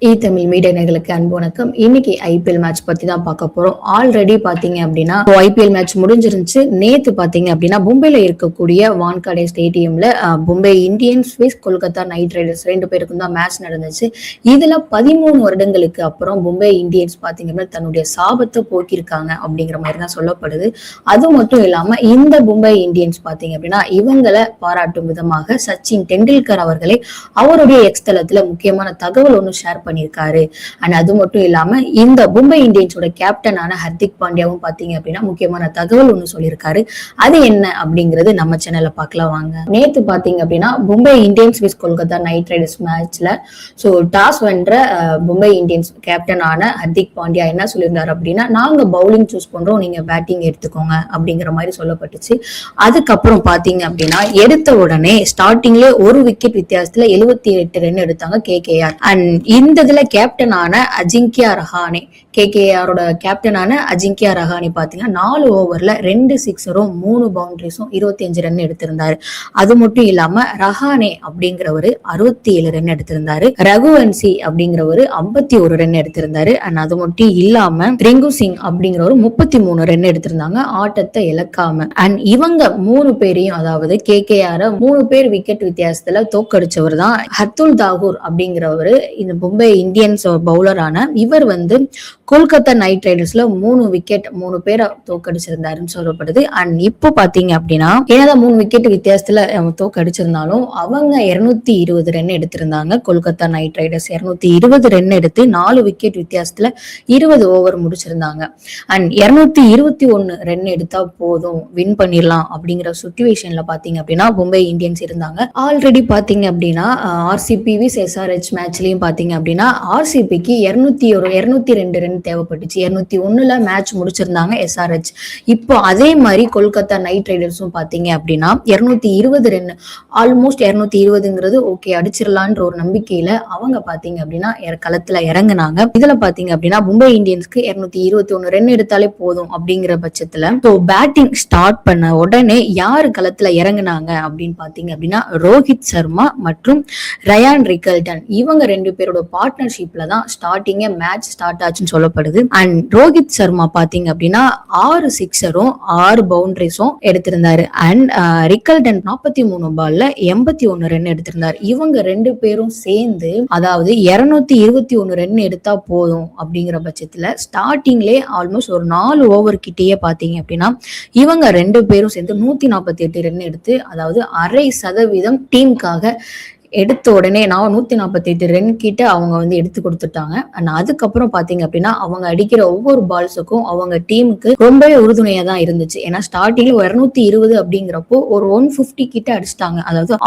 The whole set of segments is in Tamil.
தமிழ் மீடியா நேயர்களுக்கு அன்பு வணக்கம். இன்னைக்கு ஐபிஎல் மேட்ச் பத்தி தான் பார்க்க போறோம். ஆல்ரெடி பாத்தீங்க அப்படின்னா ஐபிஎல் மேட்ச் முடிஞ்சிருந்துச்சு. நேத்து பாத்தீங்க அப்படின்னா மும்பைல இருக்கக்கூடிய வான்காடே ஸ்டேடியம்ல மும்பை இந்தியன்ஸ் விஸ் கொல்கத்தா நைட் ரைடர்ஸ் ரெண்டு பேருக்கும் தான் மேட்ச் நடந்துச்சு. இதுல 13 வருடங்களுக்கு அப்புறம் மும்பை இந்தியன்ஸ் பாத்தீங்க அப்படின்னா தன்னுடைய சாபத்தை போக்கியிருக்காங்க அப்படிங்கிற மாதிரி தான் சொல்லப்படுது. அது மட்டும் இல்லாம இந்த மும்பை இந்தியன்ஸ் பாத்தீங்க அப்படின்னா இவங்களை பாராட்டும் விதமாக சச்சின் டெண்டுல்கர் அவர்களே அவருடைய எக்ஸ்தலத்துல முக்கியமான தகவல் ஒன்று ஷேர் பண்ணிருக்காரு. அண்ட் அது மட்டும் இல்லாம இந்த மும்பை இந்தியன்ஸோட கேப்டனான ஹர்திக் பாண்டியாவும் பாத்தீங்க அப்படின்னா முக்கியமான தகவல் ஒண்ணு சொல்லியிருக்காரு. அது என்ன அப்படிங்கிறது நம்ம சேனல்ல பார்க்கலாம் வாங்க. நேத்து பாத்தீங்க அப்படின்னா மும்பை இந்தியன்ஸ் விஸ் கொல்கத்தா நைட் ரைடர்ஸ் மேட்ச்ல டாஸ் வென்ற மும்பை இந்தியன்ஸ் கேப்டனான ஹர்திக் பாண்டியா என்ன சொல்லியிருந்தாரு அப்படின்னா, நாங்க பவுலிங் சூஸ் பண்றோம், நீங்க பேட்டிங் எடுத்துக்கோங்க அப்படிங்கிற மாதிரி சொல்லப்பட்டுச்சு. அதுக்கப்புறம் பாத்தீங்க அப்படின்னா எடுத்த உடனே ஸ்டார்டிங்ல ஒரு விக்கெட் வித்தியாசத்துல 78 ரன் எடுத்தாங்க கேகேஆர். அண்ட் இந்த இதுல கேப்டனான அஜிங்கியா ரஹானே, கேகேஆரோட கேப்டனான அஜிங்கியா ரஹானே பாத்தீங்கன்னா 4 ஓவர்ல 2 சிக்ஸரும் 3 பவுண்டரிஸும் 25 ரன் எடுத்திருந்தாரு. அது மட்டும் இல்லாம ரஹானே அப்படிங்கிறவரு 67 ரன் எடுத்திருந்தாரு. ரகுவன்சி அப்படிங்கிறவரு 51 ரன் எடுத்திருந்தாரு. அண்ட் அது மட்டும் இல்லாம ரிங்கு சிங் அப்படிங்கிறவரு 33 ரன் எடுத்திருந்தாங்க ஆட்டத்தை இழக்காம. அண்ட் இவங்க 3 பேரையும், அதாவது கேகேஆர் 3 பேர் விக்கெட் வித்தியாசத்துல தோக்கடிச்சவர் தான் ஹர்துல் தாகூர் அப்படிங்கிறவரு. இந்த மும்பை இந்தியன்ஸ் பவுலரான இவர் கொல்கத்தா நைட் ரைடர்ஸ்ல 3 விக்கெட் 3 பேரை தோக்கடிச்சிருந்தாருன்னு சொல்லப்படுது. அண்ட் இப்போ பாத்தீங்க அப்படின்னா ஏன்னாதான் 3 விக்கெட் வித்தியாசத்துல தோக்கடிச்சிருந்தாலும் அவங்க 220 ரன் எடுத்திருந்தாங்க. கொல்கத்தா நைட் ரைடர்ஸ் 220 ரன் எடுத்து 4 விக்கெட் வித்தியாசத்துல 20 ஓவர் முடிச்சிருந்தாங்க. அண்ட் 221 ரன் எடுத்தா போதும், வின் பண்ணிடலாம் அப்படிங்கிற சுச்சுவேஷன்ல பாத்தீங்க அப்படின்னா மும்பை இந்தியன்ஸ் இருந்தாங்க. ஆல்ரெடி பாத்தீங்க அப்படின்னா ஆர்சிபி விஸ் எஸ்ஆர்ஹெச் மேட்ச்லயும் பாத்தீங்க அப்படின்னா ஆர்சிபிக்கு 202 ரன் தேவைப்பட்டுச்சு. 201ல மேட்ச் முடிச்சிருந்தாங்க எஸ்ஆர்ஹெச். இப்போ அதே மாதிரி கொல்கத்தா நைட் ரைடர்ஸும் பாத்தீங்க அப்படின்னா 220 ரன், ஆல்மோஸ்ட் 220ங்கிறது ஓகே அடிச்சிடலான்ற ஒரு நம்பிக்கையில அவங்க பாத்தீங்க அப்படின்னா களத்துல இறங்குனாங்க. இதுல பாத்தீங்க அப்படின்னா மும்பை இந்தியன்ஸ்க்கு 221 ரன் எடுத்தாலே போதும் அப்படிங்கிற பட்சத்துல பேட்டிங் ஸ்டார்ட் பண்ண உடனே யாரு களத்துல இறங்குனாங்க அப்படின்னு பாத்தீங்க அப்படின்னா ரோஹித் சர்மா மற்றும் ரயான் ரிக்கல்டன், இவங்க 2 பேரோட பார்ட்னர்ஷிப்ல தான் ஸ்டார்டிங்கே மேட்ச் ஸ்டார்ட் ஆச்சுன்னு சொல்லப்படுது. அண்ட் ரோஹித் சர்மா பாத்தீங்க அப்படின்னா 6 சிக்ஸரும் 6 பவுண்டரிஸும் எடுத்திருந்தாரு. அண்ட் ரிக்கல்டன் 43 பால்ல 81 ரன் எடுத்திருந்தாரு. இவங்க 2 பேரும் சேர்ந்து, அதாவது 221 ரன் எடுத்தா போதும் அப்படிங்கிற பட்சத்துல ஸ்டார்டிங்லேயே ஆல்மோஸ்ட் ஒரு 4 ஓவர் கிட்டேயே பாத்தீங்க அப்படின்னா இவங்க 2 பேரும் சேர்ந்து 148 ரன் எடுத்து, அதாவது 0.5% டீமுக்காக எடுத்த உடனே 148 ரன் கிட்ட அவங்க எடுத்து கொடுத்துட்டாங்க. அண்ட் அதுக்கப்புறம் பாத்தீங்க அப்படின்னா அவங்க அடிக்கிற ஒவ்வொரு பால்ஸுக்கும் அவங்க டீமுக்கு ரொம்பவே உறுதுணையா தான் இருந்துச்சு. ஏன்னா ஸ்டார்டிங்ல 220 அப்படிங்கிறப்போ ஒரு 150 கிட்ட அடிச்சிட்டாங்க, அதாவது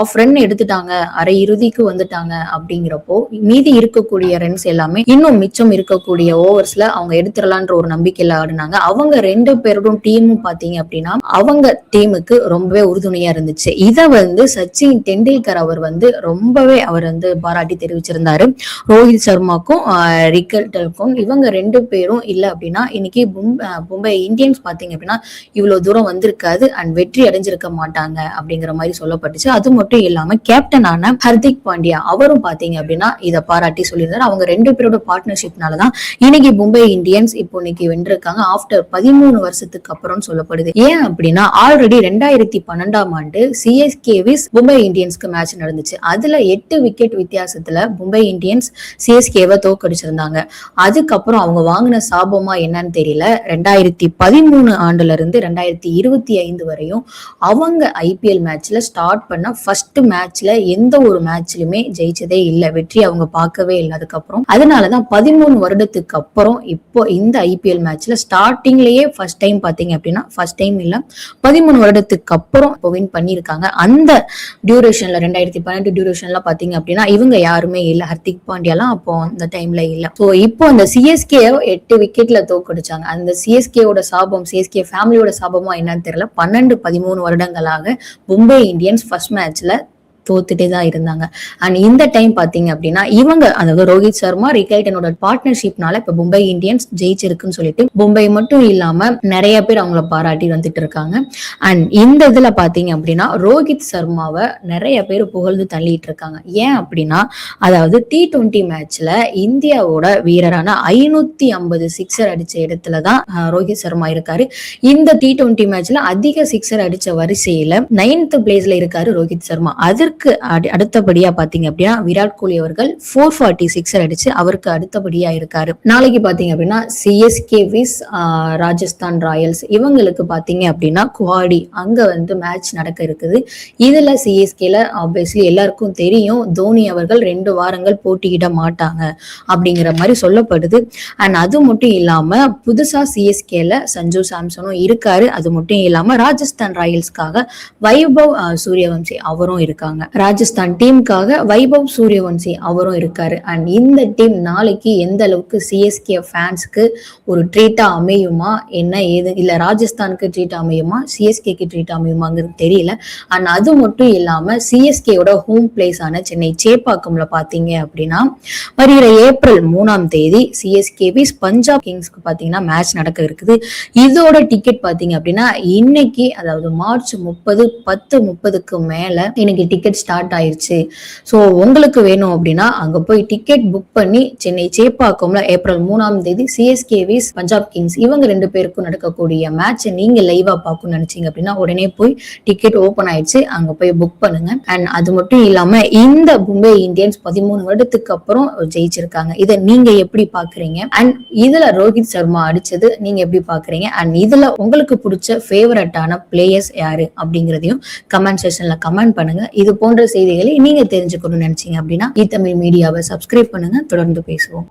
ஆஃப் ரன் எடுத்துட்டாங்க, அரை இறுதிக்கு வந்துட்டாங்க. அப்படிங்கிறப்போ மீதி இருக்கக்கூடிய ரன்ஸ் எல்லாமே இன்னும் மிச்சம் இருக்கக்கூடிய ஓவர்ஸ்ல அவங்க எடுத்துடலான்ற ஒரு நம்பிக்கையில ஆடினாங்க. அவங்க 2 பேரோடும் டீமும் பாத்தீங்க அப்படின்னா அவங்க டீமுக்கு ரொம்பவே உறுதுணையா இருந்துச்சு. இதை சச்சின் டெண்டுல்கர் அவர் ரொம்பவே பாராட்டி தெரிவிச்சிருந்தாரு. ரோஹித் சர்மாக்கும் ரிக்கல்டனுக்கும் இவங்க 2 பேரும் இல்ல அப்படின்னா இன்னைக்கு மும்பை இந்தியன்ஸ் பாத்தீங்க அப்படின்னா இவ்வளவு தூரம் வந்திருக்காது அண்ட் வெற்றி அடைஞ்சிருக்க மாட்டாங்க அப்படிங்கிற மாதிரி சொல்லப்பட்டுச்சு. அது மட்டும் இல்லாம கேப்டனான ஹர்திக் பாண்டியா அவரும் பாத்தீங்க அப்படின்னா இதை பாராட்டி சொல்லியிருந்தாரு. அவங்க 2 பேரோட பார்ட்னர்ஷிப்னாலதான் இன்னைக்கு மும்பை இந்தியன்ஸ் இப்போ இன்னைக்கு வென்றிருக்காங்க ஆஃப்டர் 13 வருஷத்துக்கு அப்புறம் சொல்லப்படுது. ஏன் அப்படின்னா ஆல்ரெடி 2012ஆம் ஆண்டு சிஎஸ்கே விஸ் மும்பை இந்தியன்ஸ்க்கு மேட்ச் நடந்துச்சு. அதுல 8 விக்கெட் வித்தியாசத்துல மும்பை இந்தியன்ஸ் சிஎஸ்கேவை தோக்கடிச்சிருந்தாங்க. அதுக்கப்புறம் அவங்க வாங்கின சாபமா என்னன்னு தெரியல. 2013 ஆண்டுல இருந்து 2025 வரையும் அவங்க ஐபிஎல் மேட்ச்ல ஸ்டார்ட் பண்ண ஃபர்ஸ்ட் மேட்ச்ல எந்த ஒரு மேட்ச்லயுமே ஜெயிச்சதே இல்லை, வெற்றி அவங்க பார்க்கவே இல்லை. அதுக்கப்புறம் அதனாலதான் 13 வருடத்துக்கு அப்புறம் இப்போ இந்த ஐபிஎல் மேட்ச்ல ஸ்டார்டிங்லயே ஃபர்ஸ்ட் டைம் பாத்தீங்க அப்படின்னா, ஃபர்ஸ்ட் டைம் இல்ல 13 வருடத்துக்கு அப்புறம் வின் பண்ணிருக்காங்க. அந்த டியூரேஷன்ல 2012 டியூரேஷன்ல பாத்தீங்க அப்படின்னா இவங்க யாருமே இல்ல, ஹர்திக் பாண்டியாலாம் அப்போ அந்த டைம்ல இல்ல. இப்போ அந்த சிஎஸ்கே 8 விக்கெட்ல தோக்கடிச்சாங்க. அந்த சிஎஸ்கேவோட சாபம், சிஎஸ்கே ஃபேமிலியோட சாபமா என்னன்னு தெரியல. 12-13 வருடங்களாக மும்பை இந்தியன்ஸ் ஃபர்ஸ்ட் மேட்ச்ல தோத்துட்டே தான் இருந்தாங்க. அண்ட் இந்த டைம் பாத்தீங்க அப்படின்னா இவங்க அதாவது ரோஹித் சர்மா ரிக்கைட்டனோட பார்ட்னர்ஷிப்னால இப்ப மும்பை இந்தியன்ஸ் ஜெயிச்சிருக்குன்னு சொல்லிட்டு மும்பை மட்டும் இல்லாம நிறைய பேர் அவங்கள பாராட்டி வந்துட்டு இருக்காங்க. அண்ட் இந்த இதுல பாத்தீங்க அப்படின்னா ரோஹித் சர்மாவை நிறைய பேர் புகழ்ந்து தள்ளிட்டு இருக்காங்க. ஏன் அப்படின்னா அதாவது T20 மேட்ச்ல இந்தியாவோட வீரரான 550 சிக்ஸர் அடிச்ச இடத்துலதான் ரோஹித் சர்மா இருக்காரு. இந்த T20 மேட்ச்ல அதிக சிக்ஸர் அடிச்ச வரிசையில 9th பிளேஸ்ல இருக்காரு ரோஹித் சர்மா. அதற்கு அடுத்தபடியா பாத்தீங்க அப்படின்னா விராட் கோலி அவர்கள் 440 சிக்ஸர் அடிச்சு அவருக்கு அடுத்தபடியா இருக்காரு. நாளைக்கு பாத்தீங்க அப்படின்னா சிஎஸ்கே விஸ் ராஜஸ்தான் ராயல்ஸ் இவங்களுக்கு பாத்தீங்க அப்படின்னா குவாடி அங்க வந்து மேட்ச் நடக்க இருக்குது. இதுல சிஎஸ்கேல ஆப்வியஸ்லி எல்லாருக்கும் தெரியும் தோனி அவர்கள் 2 வாரங்கள் போட்டியிட மாட்டாங்க அப்படிங்கிற மாதிரி சொல்லப்படுது. அண்ட் அது மட்டும் இல்லாம புதுசா சிஎஸ்கேல சஞ்சு சாம்சனும் இருக்காரு. அது மட்டும் இல்லாம ராஜஸ்தான் ராயல்ஸ்க்காக வைபவ் சூரியவன்சி அவரும் இருக்காங்க. ராஜஸ்தான் டீமுக்காக வைபவ் சூரியவன்சி அவரும் இருக்காரு. அண்ட் இந்த டீம் நாளைக்கு எந்த அளவுக்கு சிஎஸ்கே ஃபேன்ஸ்க்கு ஒரு ட்ரீட்டா அமையுமா என்ன ஏது இல்ல ராஜஸ்தானுக்கு ட்ரீட் அமையுமா சிஎஸ்கேக்கு ட்ரீட் அமையுமாங்கிறது தெரியல. அண்ட் அது மட்டும் இல்லாம சிஎஸ்கேயோட ஹோம் பிளேஸ் ஆன சென்னை சேப்பாக்கம்ல பாத்தீங்க அப்படின்னா வருகிற ஏப்ரல் 3ஆம் தேதி சிஎஸ்கே விஸ் பஞ்சாப் கிங்ஸ்க்கு பாத்தீங்கன்னா மேட்ச் நடக்க இருக்குது. இதோட டிக்கெட் பாத்தீங்க அப்படின்னா இன்னைக்கு அதாவது மார்ச் 30 10:30க்கு மேல இன்னைக்கு டிக்கெட் ஸ்டார்ட் ஆயிருச்சு. ஸோ உங்களுக்கு வேணும் அப்படின்னா அங்க போய் டிக்கெட் புக் பண்ணி சென்னை சேப்பாக்கம்ல ஏப்ரல் 3ஆம் தேதி சிஎஸ்கே விஸ் பஞ்சாப் கிங்ஸ் இவங்க 2 பேருக்கும் நடக்கக்கூடிய மேட்ச் நீங்க லைவா பார்க்கணும்னு நினைச்சீங்க அப்படின்னா உடனே போய் டிக்கெட் ஓபன் ஆயிடுச்சு அங்க போய் புக் பண்ணுங்க. அண்ட் அது மட்டும் இல்லாம இந்த மும்பை இந்தியன்ஸ் 13 வருடத்துக்கு அப்புறம் ஜெயிச்சிருக்காங்க. இதை நீங்க எப்படி பாக்குறீங்க? அண்ட் இதுல ரோஹித் சர்மா அடிச்சது நீங்க எப்படி பாக்குறீங்க? அண்ட் இதுல உங்களுக்கு பிடிச்ச ஃபேவரட்டான பிளேயர்ஸ் யாரு அப்படிங்கறதையும் கமெண்ட் செக்ஷன்ல கமெண்ட் பண்ணுங்க. இது போன்ற செய்திகளை நீங்க தெரிஞ்சுக்கணும்னு நினைச்சீங்க அப்படின்னா தமிழ் மீடியாவை சப்ஸ்கிரைப் பண்ணுங்க. தொடர்ந்து பேசுவோம்.